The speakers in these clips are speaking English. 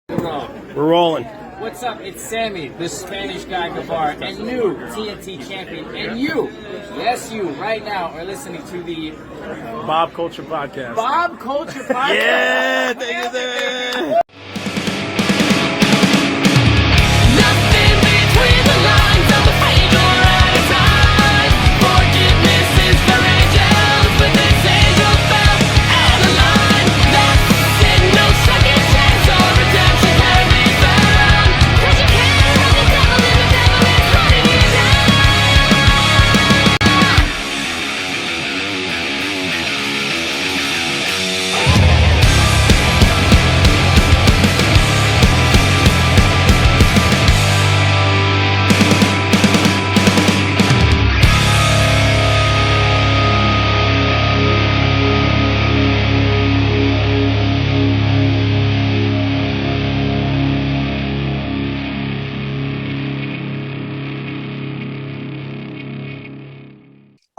We're rolling. What's up? It's Sammy, the Spanish guy Gavar, and new TNT champion. And you, yes, you, right now are listening to the Bob Culture Podcast. Bob Culture Podcast. Yeah, thank you, sir. Nothing between the lines of the page or at a time. Forgiveness is for angels, but this angel fell out of line. That's it, no second chance or redemption can be found. 'Cause you can't run the devil and the devil is hunting you down.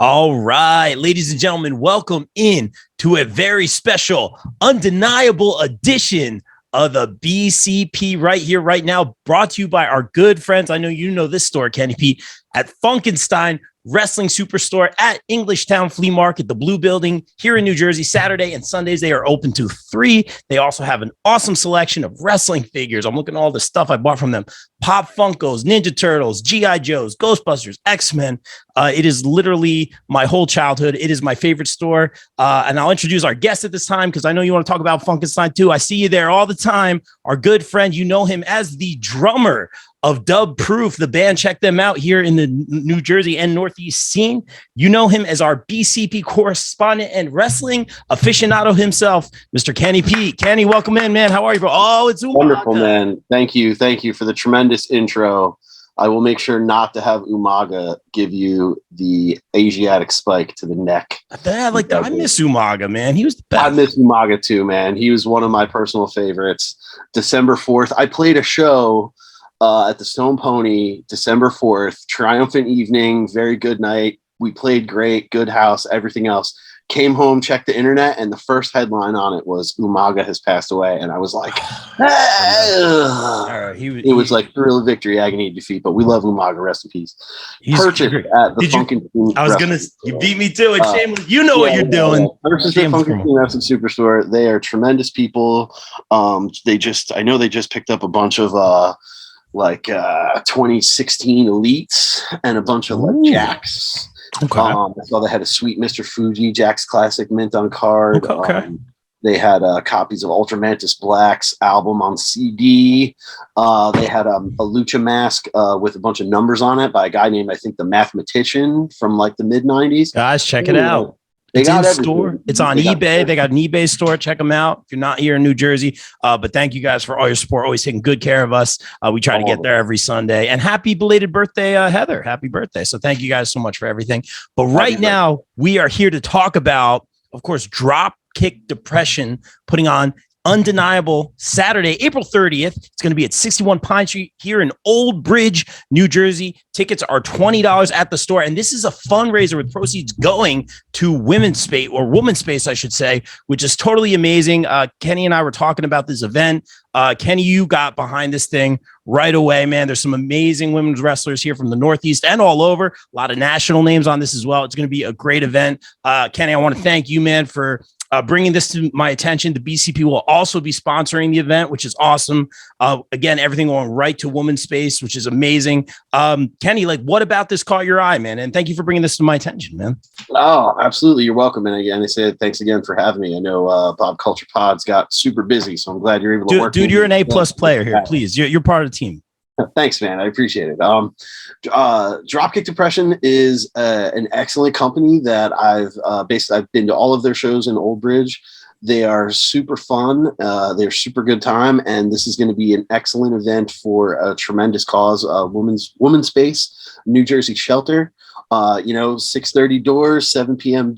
All right, ladies and gentlemen, welcome in to a very special, undeniable edition of the BCP right here, right now, brought to you by our good friends. I know you know this store, Kenny Pete, at Funkenstein Wrestling Superstore at Englishtown Flea Market, the Blue Building here in New Jersey. Saturday and Sundays, they are open to 3. They also have an awesome selection of wrestling figures. I'm looking at all the stuff I bought from them. Pop Funkos, Ninja Turtles, G.I. Joes, Ghostbusters, X-Men. It is literally my whole childhood. It is my favorite store. And I'll introduce our guest at this time because I know you want to talk about Funkenstein too. I see you there all the time. Our good friend, you know him as the drummer of Dub Proof, the band. Check them out here in the New Jersey and Northeast scene. You know him as our BCP correspondent and wrestling aficionado himself, Mr. Kenny Pete. Kenny, welcome in, man. How are you, bro? Oh, it's Umaga. Wonderful, man. Thank you. Thank you for the tremendous intro. I will make sure not to have Umaga give you the Asiatic spike to the neck. I miss Umaga, man. He was the best. I miss Umaga too, man. He was one of my personal favorites. December 4th, I played a show at the Stone Pony, December 4th, triumphant evening, very good night. We played great, good house, everything else. Came home, checked the internet, and the first headline on it was Umaga has passed away. And I was like, it was like thrill of victory, agony of defeat. But we love Umaga, rest in peace. Purchased at the Funkenstein. I was going to, you beat me to it. Shameless. You know what you're doing. Purchased at Funkenstein Wrestling Superstore. They are tremendous people. I know they just picked up a bunch of 2016 elites and a bunch of jacks. Okay. I saw they had a sweet Mr. Fuji Jack's Classic mint on card. Okay. They had copies of Ultramantis Black's album on CD. They had a lucha mask with a bunch of numbers on it by a guy named, I think, the Mathematician from like the mid 90s. Guys, check it out. It's in store. It's on eBay. They got an eBay store. Check them out if you're not here in New Jersey. But thank you guys for all your support. Always taking good care of us. We try to get there every Sunday. And happy belated birthday, Heather. Happy birthday. So thank you guys so much for everything. But right now, we are here to talk about, of course, Dropkick Depression putting on Undeniable Saturday, April 30th. It's going to be at 61 Pine Street here in Old Bridge, New Jersey. Tickets are $20 at the store. And this is a fundraiser with proceeds going to WomanSpace, I should say, which is totally amazing. Kenny and I were talking about this event. Kenny, you got behind this thing right away, man. There's some amazing women's wrestlers here from the Northeast and all over. A lot of national names on this as well. It's going to be a great event. Kenny, I want to thank you, man, for bringing this to my attention. The BCP will also be sponsoring the event, which is awesome. Again, everything going right to WomanSpace, which is amazing. Kenny, what about this caught your eye, man? And thank you for bringing this to my attention, man. Oh, absolutely. You're welcome. And again, I say thanks again for having me. I know Bob Culture Pod's got super busy, so I'm glad you're able to work. Dude, you're an A+ player here. Please, you're part of the team. Thanks, man. I appreciate it. Dropkick Depression is an excellent company that I've been to all of their shows in Old Bridge. They are super fun. They're super good time. And this is going to be an excellent event for a tremendous cause, WomanSpace, New Jersey shelter. 6:30 doors, 7 p.m.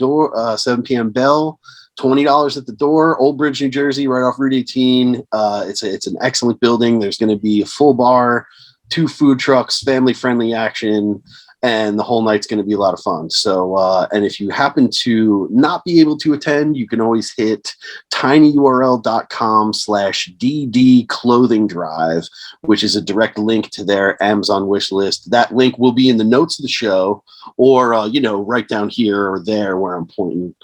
bell. $20 at the door, Old Bridge, New Jersey, right off Route 18. It's an excellent building. There's going to be a full bar, 2 food trucks, family-friendly action. and the whole night's going to be a lot of fun. So, and if you happen to not be able to attend, you can always hit tinyurl.com/DD clothing drive, which is a direct link to their Amazon wish list. That link will be in the notes of the show, or, right down here or there where I'm pointing.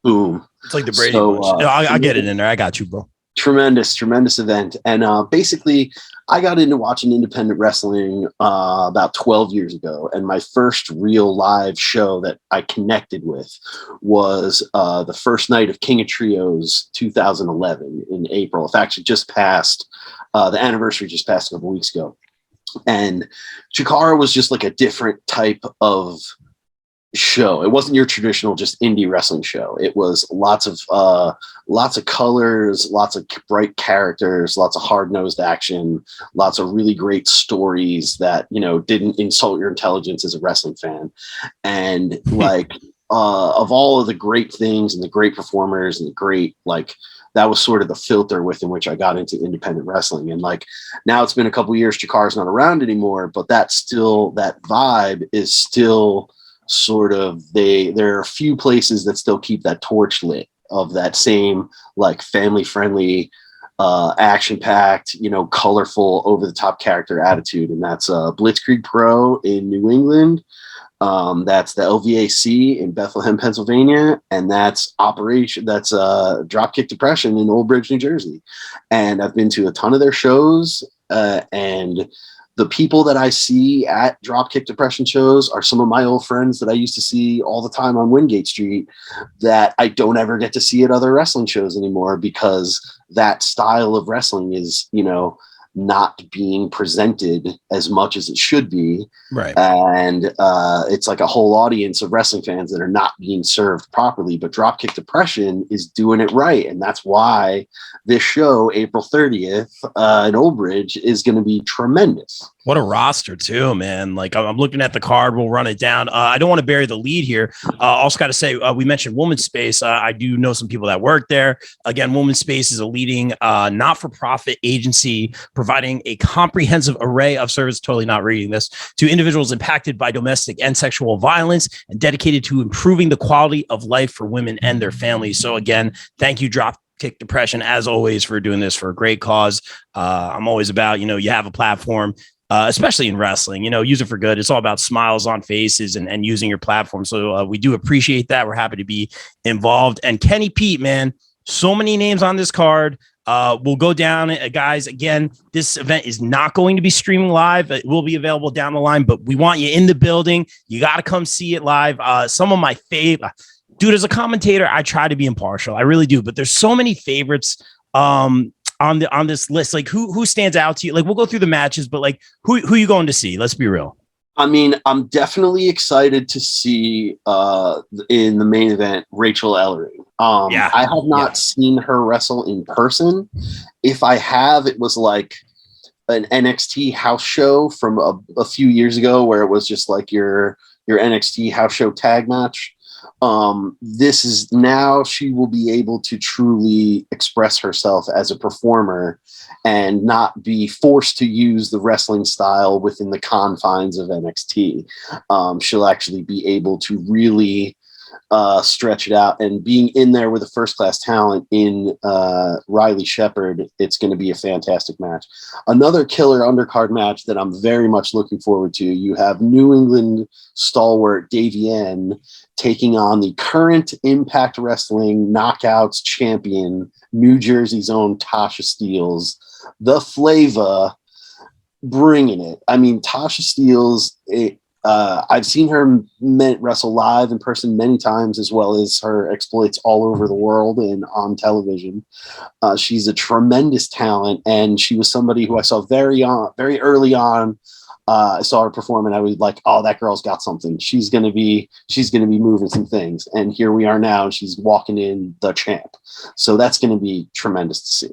Boom. It's like the Brady Bunch. I'll get it in there. I got you, bro. Tremendous event. And basically, I got into watching independent wrestling about 12 years ago. And my first real live show that I connected with was the first night of King of Trios 2011 in April. In fact, it just passed. The anniversary just passed a couple weeks ago. And Chikara was just like a different type of show. It wasn't your traditional just indie wrestling show. It was lots of colors, lots of bright characters, lots of hard-nosed action, lots of really great stories that didn't insult your intelligence as a wrestling fan. And like of all of the great things and the great performers and the great that was sort of the filter within which I got into independent wrestling. And now it's been a couple years, Chikara's not around anymore, but that vibe is still sort of there are a few places that still keep that torch lit of that same family friendly action packed colorful over the top character attitude. And that's Blitzkrieg Pro in New England, that's the LVAC in Bethlehem, Pennsylvania, and that's Dropkick Depression in Old Bridge, New Jersey. And I've been to a ton of their shows, and the people that I see at Dropkick Depression shows are some of my old friends that I used to see all the time on Wingate Street that I don't ever get to see at other wrestling shows anymore, because that style of wrestling is, not being presented as much as it should be. Right. And it's like a whole audience of wrestling fans that are not being served properly, but Dropkick Depression is doing it right. And that's why this show, April 30th in Old Bridge, is going to be tremendous. What a roster too, man. I'm looking at the card. We'll run it down. I don't want to bury the lead here. Also got to say, we mentioned WomanSpace. I do know some people that work there. Again, WomanSpace is a leading not-for-profit agency providing a comprehensive array of service, totally not reading this, to individuals impacted by domestic and sexual violence, and dedicated to improving the quality of life for women and their families. So again, thank you, Dropkick Depression, as always, for doing this for a great cause. I'm always about, you have a platform, especially in wrestling, use it for good. It's all about smiles on faces and using your platform. So we do appreciate that. We're happy to be involved. And Kenny Pete, man, so many names on this card. We'll go down, guys. Again, this event is not going to be streaming live. It will be available down the line, but we want you in the building. You got to come see it live. Some of my favorite, dude, as a commentator, I try to be impartial. I really do, but there's so many favorites on this list. Who stands out to you? We'll go through the matches, but who you going to see? Let's be real. I mean, I'm definitely excited to see in the main event Rachel Ellering. I have not seen her wrestle in person. If I have, it was an NXT house show from a few years ago, where it was just your NXT house show tag match. This is now she will be able to truly express herself as a performer and not be forced to use the wrestling style within the confines of NXT. She'll actually be able to really stretch it out, and being in there with a first-class talent in Riley Shepard, it's going to be a fantastic match. Another killer undercard match that I'm very much looking forward to. You have New England stalwart Davienne taking on the current Impact Wrestling Knockouts champion, New Jersey's own Tasha Steele's, the Flava, bringing it. I mean, Tasha Steele's, I've seen her wrestle live in person many times, as well as her exploits all over the world and on television. She's a tremendous talent, and she was somebody who I saw very early on. I saw her perform, and I was like, "Oh, that girl's got something. She's gonna be moving some things." And here we are now, and she's walking in the champ. So that's gonna be tremendous to see.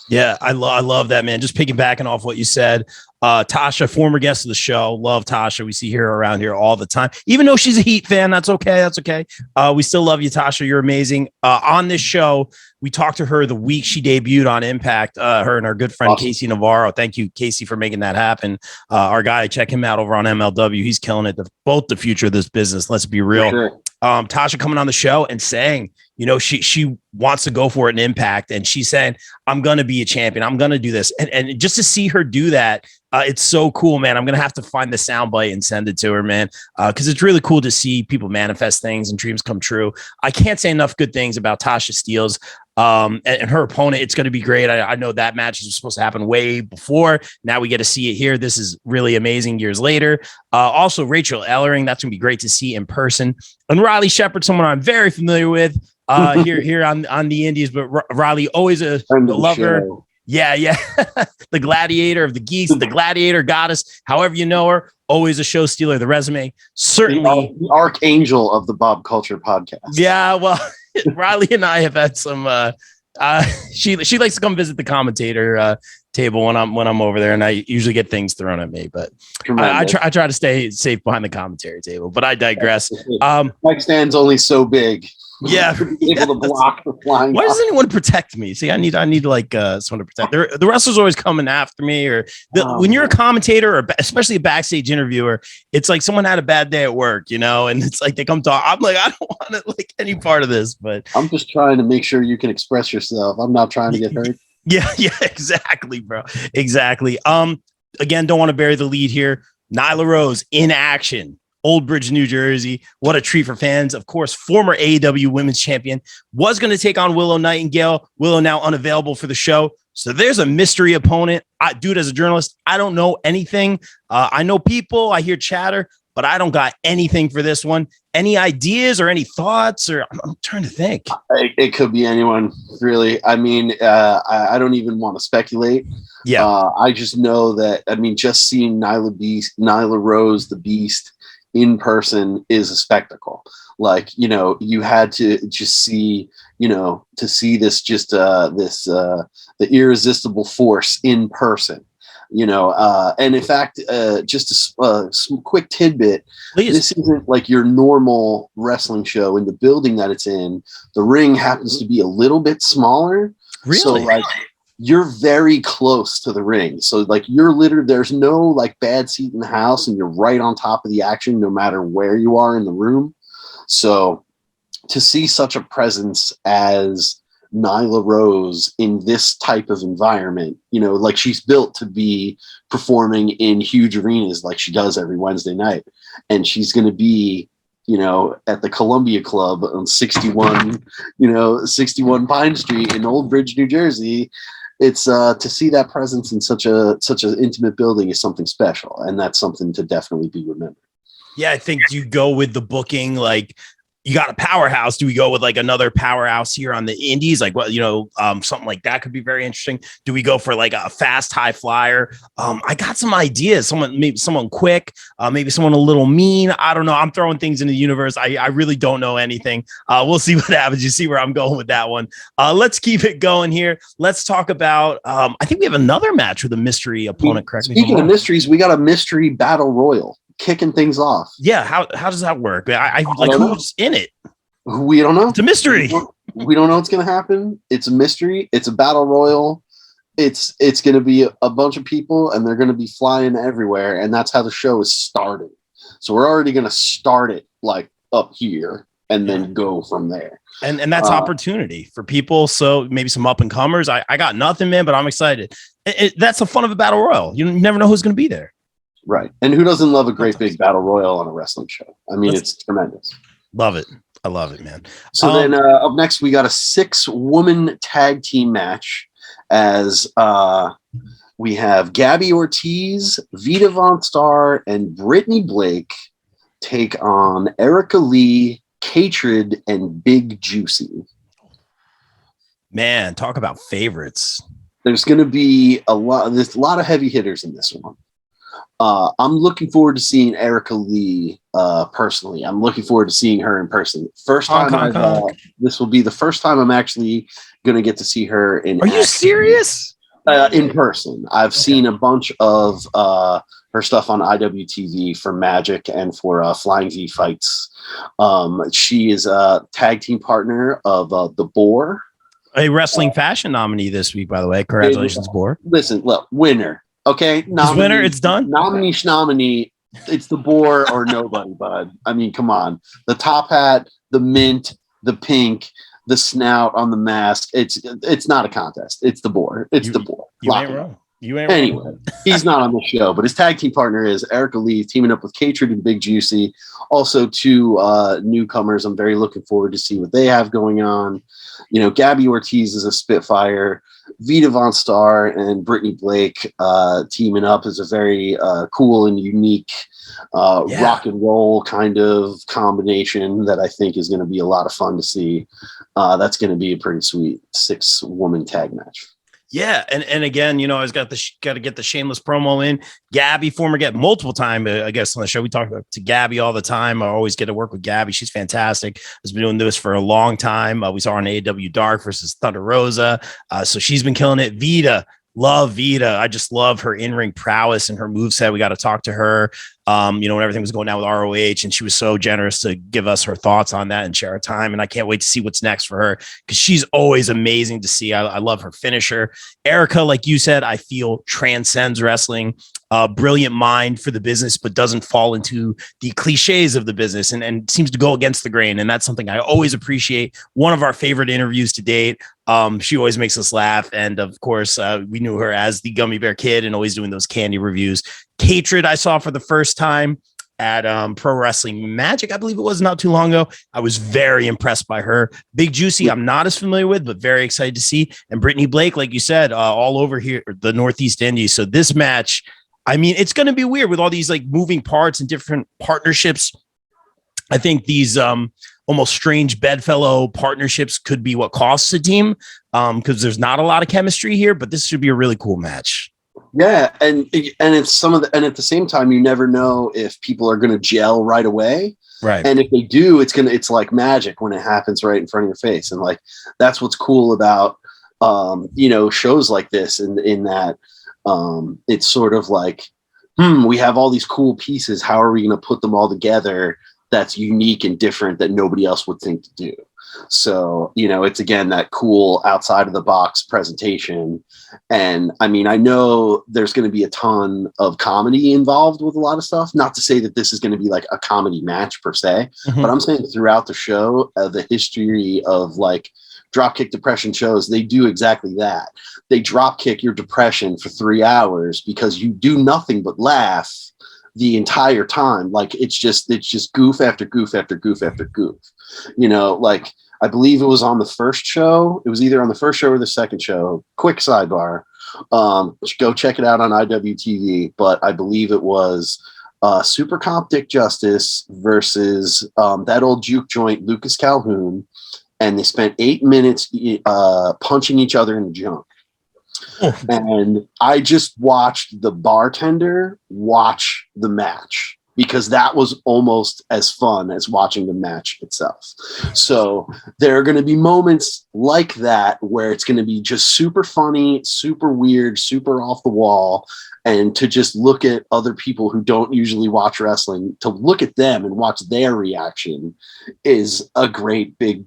Yeah, I love that, man. Just piggybacking off what you said. Tasha, former guest of the show. Love Tasha. We see her around here all the time. Even though she's a Heat fan, that's okay. That's okay. We still love you, Tasha. You're amazing. On this show, we talked to her the week she debuted on Impact, her and our good friend Kasey Navarro. Thank you, Kasey, for making that happen. Our guy, check him out over on MLW. He's killing it. Both the future of this business. Let's be real. Sure. Tasha coming on the show and saying, you know, she wants to go for it in Impact. And she's saying, I'm going to be a champion. I'm going to do this. And just to see her do that, it's so cool, man. I'm going to have to find the soundbite and send it to her, man. Because it's really cool to see people manifest things and dreams come true. I can't say enough good things about Tasha Steele's and her opponent. It's going to be great. I know that match was supposed to happen way before. Now we get to see it here. This is really amazing years later. Also, Rachel Ellering, that's going to be great to see in person. And Riley Shepard, someone I'm very familiar with here on the Indies. But Riley, always a lover. Yeah. The gladiator of the geese, the gladiator goddess, however you know her, always a show stealer. The resume, certainly the archangel of the Bob Culture podcast. Yeah, well, Riley and I have had some. She likes to come visit the commentator table when I'm over there, and I usually get things thrown at me. But I try to stay safe behind the commentary table. But I digress. Mike stand's only so big. Yeah, able to block the flying. Why does anyone protect me? See, I need like someone to protect. The wrestlers always coming after me, or when you're a commentator, or especially a backstage interviewer, it's like someone had a bad day at work, you know, and it's like they come talk. I'm like, I don't want to like any part of this, but I'm just trying to make sure you can express yourself. I'm not trying to get hurt. Yeah, exactly, bro, exactly. Again, don't want to bury the lead here. Nyla Rose in action. Old Bridge, New Jersey. What a treat for fans. Of course, former AEW Women's Champion was going to take on Willow Nightingale. Willow now unavailable for the show. So there's a mystery opponent. Dude, as a journalist, I don't know anything. I know people. I hear chatter, but I don't got anything for this one. Any ideas or any thoughts? Or I'm trying to think. It could be anyone, really. I mean, I don't even want to speculate. Yeah. I just know that, I mean, just seeing Nyla Rose, the Beast, in person is a spectacle. Like, you know, you had to just see, you know, to see this the irresistible force in person, you know, and in fact, just a quick tidbit. Please. This isn't like your normal wrestling show. In the building that it's in, the ring happens to be a little bit smaller. Really? So, like, you're very close to the ring. So like there's no like bad seat in the house, and you're right on top of the action no matter where you are in the room. So to see such a presence as Nyla Rose in this type of environment, you know, like she's built to be performing in huge arenas like she does every Wednesday night. And she's going to be, you know, at the Columbia Club on 61 Pine Street in Old Bridge, New Jersey. It's to see that presence in such an intimate building is something special, and that's something to definitely be remembered. Yeah, I think you go with the booking, like you got a powerhouse. Do we go with like another powerhouse here on the Indies? Like, what, you know, something like that could be very interesting. Do we go for like a fast high flyer? I got some ideas. Maybe someone quick, maybe someone a little mean. I don't know. I'm throwing things into the universe. I really don't know anything. We'll see what happens. You see where I'm going with that one. Let's keep it going here. Let's talk about, I think we have another match with a mystery opponent. Correct me. Speaking of mysteries, we got a mystery battle royal. Kicking things off. Yeah, how does that work? I like who's in it? We don't know. It's a mystery. We don't know what's going to happen. It's a mystery. It's a battle royal. It's going to be a bunch of people, and they're going to be flying everywhere, and that's how the show is starting. So we're already going to start it like up here and then go from there. And that's opportunity for people. So maybe some up and comers. I got nothing, man, but I'm excited. That's the fun of a battle royal. You never know who's going to be there. Right. And who doesn't love a great big battle royal on a wrestling show? I mean, it's tremendous. Love it. I love it, man. So then up next, we got a 6-woman tag team match as we have Gabby Ortiz, Vita Von Star, and Brittany Blake take on Erica Leigh, Katred, and Big Juicy. Man, talk about favorites. There's going to be there's a lot of heavy hitters in this one. I'm looking forward to seeing Erica Leigh personally. I'm looking forward to seeing her in person. First time this will be the first time I'm actually going to get to see her in Are you serious? In person. I've seen a bunch of her stuff on IWTV for Magic and for Flying V Fights. She is a tag team partner of The Boar. A wrestling fashion nominee this week, by the way. Congratulations, Boar. Listen, look, winner. Okay, winner. It's done. Nominee. It's The Boar or nobody, bud. I mean, come on. The top hat, the mint, the pink, the snout on the mask. It's not a contest. It's The Boar. It's The Boar. You ain't wrong. You ain't anyway, wrong. He's not on the show, but his tag team partner is Erica Leigh, teaming up with Katred and Big Juicy. Also, two newcomers. I'm very looking forward to see what they have going on. You know, Gabby Ortiz is a Spitfire. Vita Von Starr and Brittany Blake teaming up is a very cool and unique rock and roll kind of combination that I think is going to be a lot of fun to see. That's going to be a pretty sweet 6-woman tag match. Yeah, and again, you know, I was got to get the shameless promo in. Gabby, former get multiple time, I guess on the show. We talk to Gabby all the time. I always get to work with Gabby. She's fantastic. Has been doing this for a long time. We saw her on AEW Dark versus Thunder Rosa. So she's been killing it. Vita. Love Vita. I just love her in-ring prowess and her moveset. We got to talk to her, you know, when everything was going down with ROH, and she was so generous to give us her thoughts on that and share her time. And I can't wait to see what's next for her because she's always amazing to see. I love her finisher. Erica, like you said, I feel transcends wrestling. Brilliant mind for the business, but doesn't fall into the cliches of the business and seems to go against the grain. And that's something I always appreciate. One of our favorite interviews to date. She always makes us laugh. And of course, we knew her as the Gummy Bear Kid and always doing those candy reviews. Katred, I saw for the first time at Pro Wrestling Magic, I believe it was not too long ago. I was very impressed by her. Big Juicy, I'm not as familiar with, but very excited to see. And Brittany Blake, like you said, all over here, the Northeast Indies. So this match, I mean, it's going to be weird with all these like moving parts and different partnerships. I think these almost strange bedfellow partnerships could be what costs a team because there's not a lot of chemistry here, but this should be a really cool match. Yeah, and it's and at the same time, you never know if people are going to gel right away. Right. And if they do, it's like magic when it happens right in front of your face. And like, that's what's cool about, you know, shows like this in that it's sort of like, we have all these cool pieces. How are we going to put them all together that's unique and different that nobody else would think to do? So, you know, it's again, that cool outside of the box presentation. And I mean, I know there's going to be a ton of comedy involved with a lot of stuff. Not to say that this is going to be like a comedy match per se, but I'm saying throughout the show, the history of like Dropkick Depression shows, they do exactly that. They drop kick your depression for 3 hours because you do nothing but laugh the entire time. Like it's just goof after goof after goof after goof. You know, like I believe it was on the first show. It was either on the first show or the second show. Quick sidebar. Go check it out on IWTV. But I believe it was Super Comp Dick Justice versus that old juke joint Lucas Calhoun. And they spent 8 minutes punching each other in the junk. And I just watched the bartender watch the match because that was almost as fun as watching the match itself. So there are going to be moments like that where it's going to be just super funny, super weird, super off the wall. And to just look at other people who don't usually watch wrestling, to look at them and watch their reaction is a great big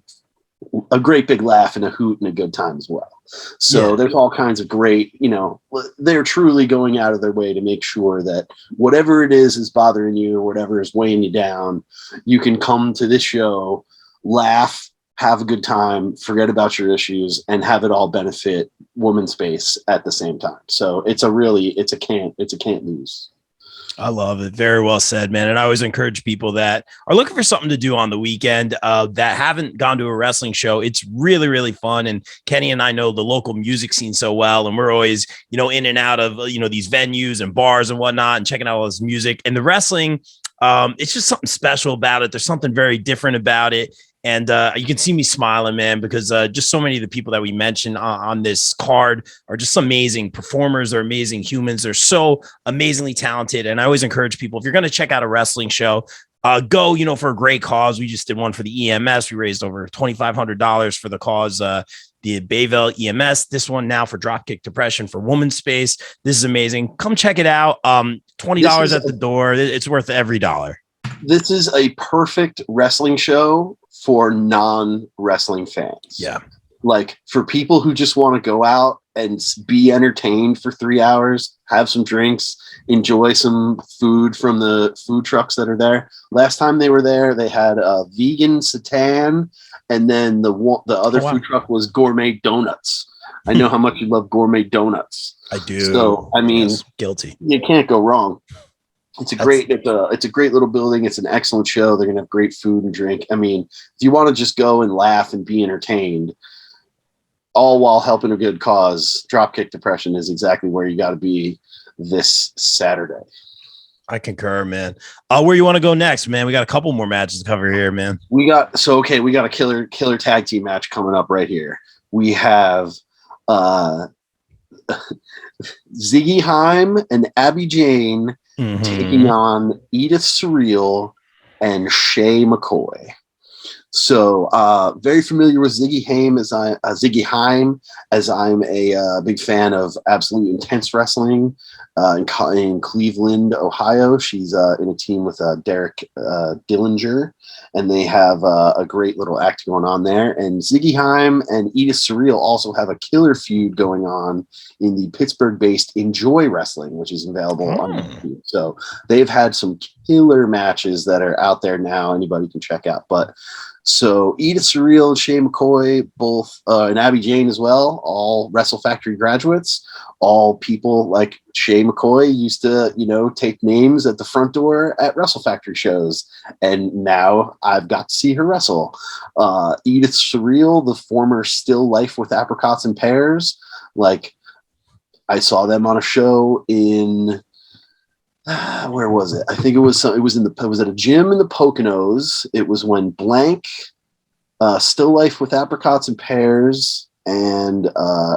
laugh and a hoot and a good time as well. So there's all kinds of great, you know, they're truly going out of their way to make sure that whatever it is bothering you or whatever is weighing you down, you can come to this show, laugh, have a good time, forget about your issues, and have it all benefit WomanSpace at the same time. So it's a can't lose. I love it. Very well said, man. And I always encourage people that are looking for something to do on the weekend that haven't gone to a wrestling show. It's really, really fun. And Kenny and I know the local music scene so well. And we're always, you know, in and out of, you know, these venues and bars and whatnot and checking out all this music. And the wrestling, it's just something special about it. There's something very different about it. And you can see me smiling, man, because just so many of the people that we mentioned on this card are just amazing performers. They're amazing humans. They're so amazingly talented. And I always encourage people, if you're going to check out a wrestling show, go, you know, for a great cause. We just did one for the EMS. We raised over $2,500 for the cause the Bayville EMS. This one now for Dropkick Depression for WomanSpace. This is amazing. Come check it out. $20 at the door. It's worth every dollar. This is a perfect wrestling show for non-wrestling fans. Yeah. Like for people who just want to go out and be entertained for 3 hours, have some drinks, enjoy some food from the food trucks that are there. Last time they were there, they had a vegan seitan, and then the other food truck was gourmet donuts. I know how much you love gourmet donuts. I do. So I mean, yes, guilty. You can't go wrong. It's a great little building. It's an excellent show. They're gonna have great food and drink. I mean, if you want to just go and laugh and be entertained, all while helping a good cause, Dropkick Depression is exactly where you got to be this Saturday. I concur, man. Where you want to go next, man? We got a couple more matches to cover here, man. We got a killer tag team match coming up right here. We have Ziggy Haim and Abby Jane taking on Edith Surreal and Shay McCoy. So very familiar with Ziggy Haim as I'm a big fan of Absolute Intense Wrestling in Cleveland, Ohio. She's in a team with Derek Dillinger, and they have a great little act going on there. And Ziggy Haim and Edith Surreal also have a killer feud going on in the Pittsburgh-based Enjoy Wrestling, which is available on YouTube. So they've had some killer matches that are out there now. Anybody can check out, but. So Edith Surreal and Shay McCoy, both, and Abby Jane as well, all Wrestle Factory graduates, all people like Shay McCoy used to, take names at the front door at Wrestle Factory shows. And now I've got to see her wrestle. Edith Surreal, the former Still Life with Apricots and Pears, like I saw them on a show in... where was it? I think it was at a gym in the Poconos. It was when Blank, Still Life with Apricots and Pears, and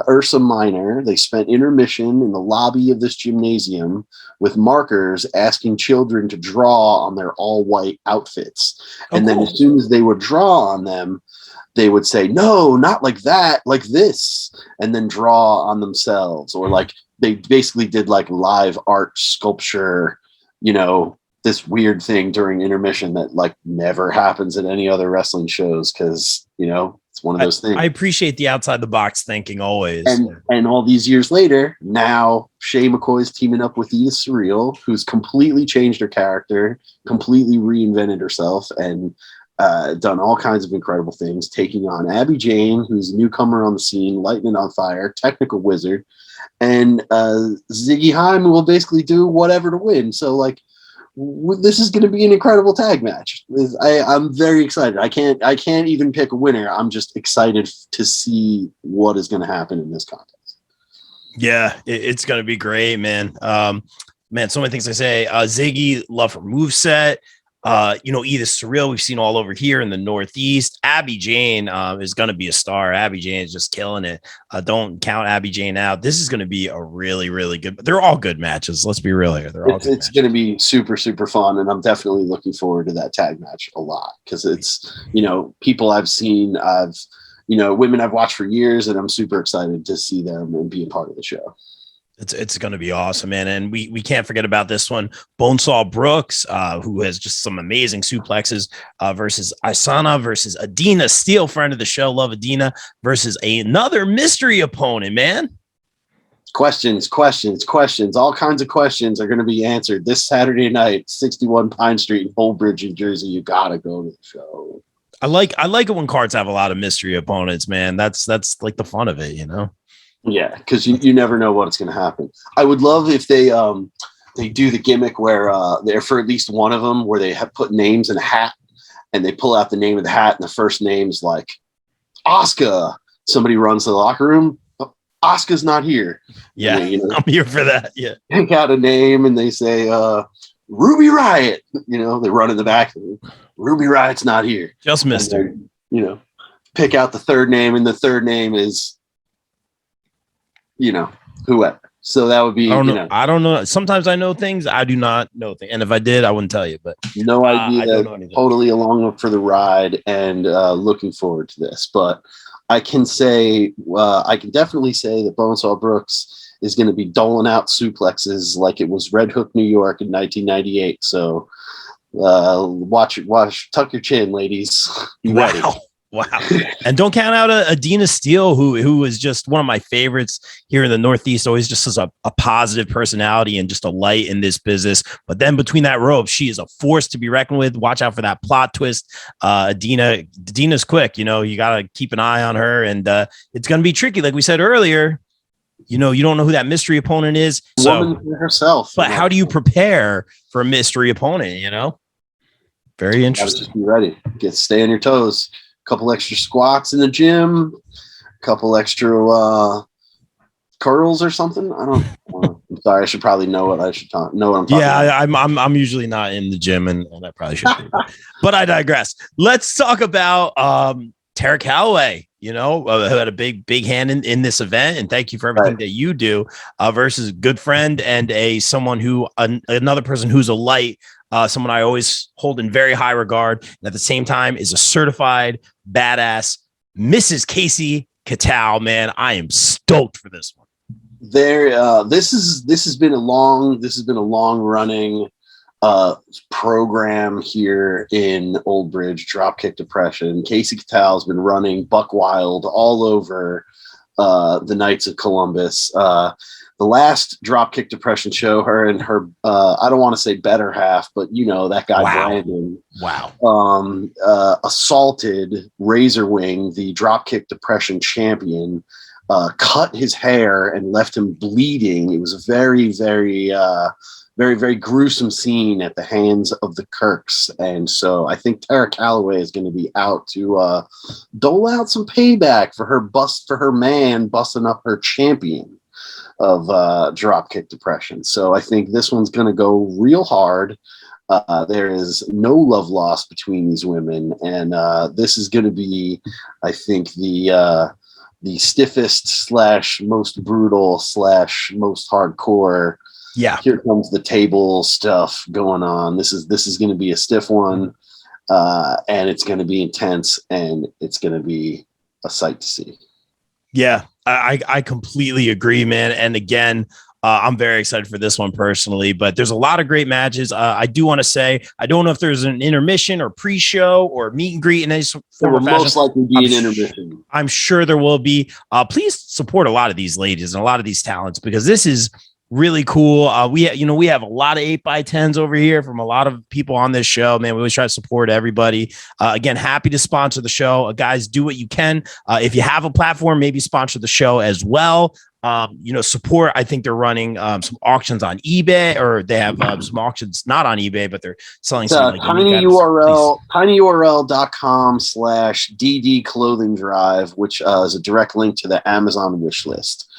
Ursa Minor, they spent intermission in the lobby of this gymnasium with markers asking children to draw on their all-white outfits. And then as soon as they would draw on them, they would say, no, not like that, like this, and then draw on themselves, or like they basically did like live art sculpture, this weird thing during intermission that like never happens at any other wrestling shows. Cause it's one of those things. I appreciate the outside the box thinking always. And all these years later, now Shay McCoy is teaming up with Edith Surreal, who's completely changed her character, completely reinvented herself, and done all kinds of incredible things, taking on Abby Jane, who's a newcomer on the scene, lightning on fire, technical wizard, and Ziggy Haim will basically do whatever to win. So like this is going to be an incredible tag match. I'm very excited. I can't even pick a winner. I'm just excited to see what is going to happen in this contest. Yeah, it's going to be great, man. Man, so many things I say. Ziggy, love her moveset. Edith Surreal, we've seen all over here in the Northeast. Abby Jane is going to be a star. Abby Jane is just killing it. Don't count Abby Jane out. This is going to be a really, really good. They're all good matches. Let's be real here. It's going to be super, super fun, and I'm definitely looking forward to that tag match a lot because it's people I've seen, women I've watched for years, and I'm super excited to see them and be a part of the show. It's going to be awesome, man. And we can't forget about this one. Bonesaw Brooks, who has just some amazing suplexes versus Isana versus Adena Steele, friend of the show. Love Adena versus another mystery opponent, man. Questions. All kinds of questions are going to be answered this Saturday night, 61 Pine Street in Oldbridge, New Jersey. You got to go to the show. I like it when cards have a lot of mystery opponents, man. That's like the fun of it, Yeah, because you never know what's going to happen. I would love if they do the gimmick where they're for at least one of them where they have put names in a hat and they pull out the name of the hat and the first name's like Asuka. Somebody runs to the locker room. Asuka's not here. Yeah, I'm here for that. Yeah, pick out a name and they say Ruby Riott. They run in the back. Ruby Riott's not here. Just missed her. Pick out the third name and the third name is. Whoever. So that would be. I don't know. I don't know. Sometimes I know things. I do not know things, and if I did, I wouldn't tell you. But no idea. I don't know anything. Totally along for the ride, and looking forward to this. But I can say, I can definitely say that Bonesaw Brooks is going to be doling out suplexes like it was Red Hook, New York in 1998. So watch, tuck your chin, ladies. Be ready. Wow. And don't count out Adena Steele, who was just one of my favorites here in the Northeast, always just as a positive personality and just a light in this business. But then between that rope, she is a force to be reckoned with. Watch out for that plot twist. Adena's quick. You got to keep an eye on her, and it's going to be tricky. Like we said earlier, you don't know who that mystery opponent is. Woman herself. But how do you prepare for a mystery opponent? Very interesting. Just be ready. Stay on your toes. Couple extra squats in the gym, couple extra curls or something. I don't know. I'm sorry. I should probably know what I should know what I'm talking about. I'm usually not in the gym, and I probably should be. But I digress. Let's talk about Terra Callway, who had a big hand in this event, and thank you for everything that you do, versus good friend and another person who's a light. Someone I always hold in very high regard, and at the same time is a certified badass, Mrs. Kasey Catal. Man, I am stoked for this one. This has been a long running program here in Old Bridge. Dropkick Depression. Kasey Catal has been running buck wild all over the Knights of Columbus. The last Dropkick Depression show, her and her, I don't want to say better half, but that guy, Brandon. Wow. Assaulted Razorwing, the Dropkick Depression champion, cut his hair and left him bleeding. It was a very, very, very, very gruesome scene at the hands of the Kirks. And so I think Terra Callway is going to be out to dole out some payback for her man busting up her champion of Dropkick Depression. So I think this one's going to go real hard. There is no love lost between these women, and this is going to be, I think, the stiffest / most brutal / most hardcore. Yeah, here comes the table stuff going on. This is going to be a stiff one, and it's going to be intense, and it's going to be a sight to see. Yeah, I completely agree, man. And again, I'm very excited for this one personally, but there's a lot of great matches. I do want to say, I don't know if there's an intermission or pre-show or meet and greet in any form there will fashion. Most likely be an intermission. I'm sure there will be. Please support a lot of these ladies and a lot of these talents, because this is really cool. We have a lot of 8x10s over here from a lot of people on this show, man. We always try to support everybody. Again, happy to sponsor the show. Guys, do what you can. If you have a platform, maybe sponsor the show as well. Support. I think they're running some auctions on eBay, or they have some auctions not on eBay, but they're selling some like tinyurl.com/DD clothing drive, which is a direct link to the Amazon wish list.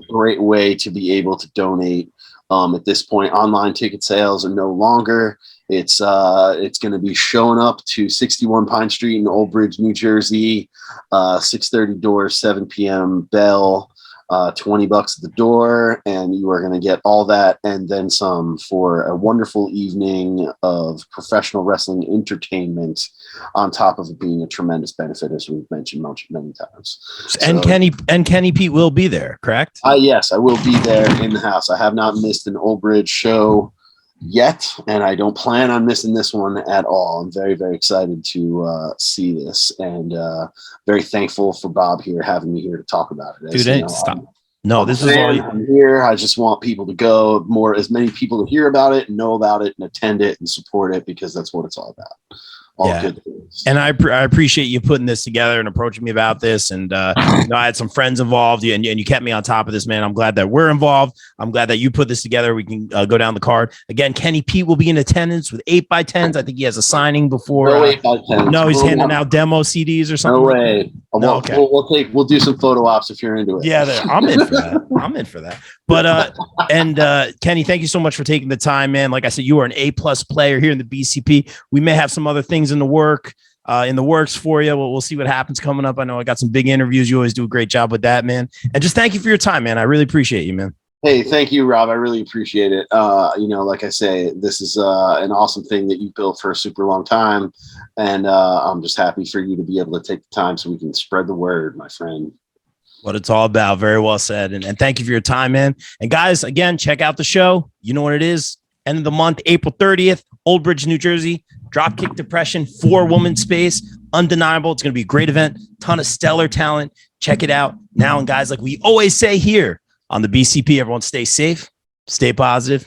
Great way to be able to donate. At this point, online ticket sales are no longer. It's going to be showing up to 61 Pine Street in Old Bridge, New Jersey. 6:30 doors, 7 p.m. bell. $20 at the door, and you are going to get all that and then some for a wonderful evening of professional wrestling entertainment, on top of it being a tremendous benefit, as we've mentioned many times. And Kenny Pete will be there, correct? Yes, I will be there in the house. I have not missed an Old Bridge show yet, and I don't plan on missing this one at all. I'm very, very excited to see this, and very thankful for Bob here having me here to talk about it. Dude, stop. No, this is all I'm here. I just want people to go, as many people to hear about it and know about it and attend it and support it, because that's what it's all about. Good things. And I appreciate you putting this together and approaching me about this. And I had some friends involved, and you kept me on top of this, man. I'm glad that we're involved. I'm glad that you put this together. We can go down the card again. Kenny Pete will be in attendance with 8x10s. I think he has a signing before. No 8x10s. No, he's handing out demo CDs or something. No way. No, okay. We'll do some photo ops if you're into it. Yeah, I'm in for that. I'm in for that. But Kenny, thank you so much for taking the time, man. Like I said, you are an A+ player here in the BCP. We may have some other things in the works for you. We'll see what happens coming up. I know I got some big interviews. You always do a great job with that, man. And just thank you for your time, man. I really appreciate you, man. Hey, thank you, Rob. I really appreciate it. Like I say, this is an awesome thing that you built for a super long time. And I'm just happy for you to be able to take the time so we can spread the word, my friend. What it's all about. Very well said. And thank you for your time, man. And guys, again, check out the show. You know what it is. End of the month, April 30th, Old Bridge, New Jersey. Dropkick Depression for WomanSpace. Undeniable. It's going to be a great event. Ton of stellar talent. Check it out now. And guys, like we always say here on the BCP, everyone stay safe, stay positive,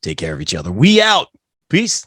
take care of each other. We out. Peace.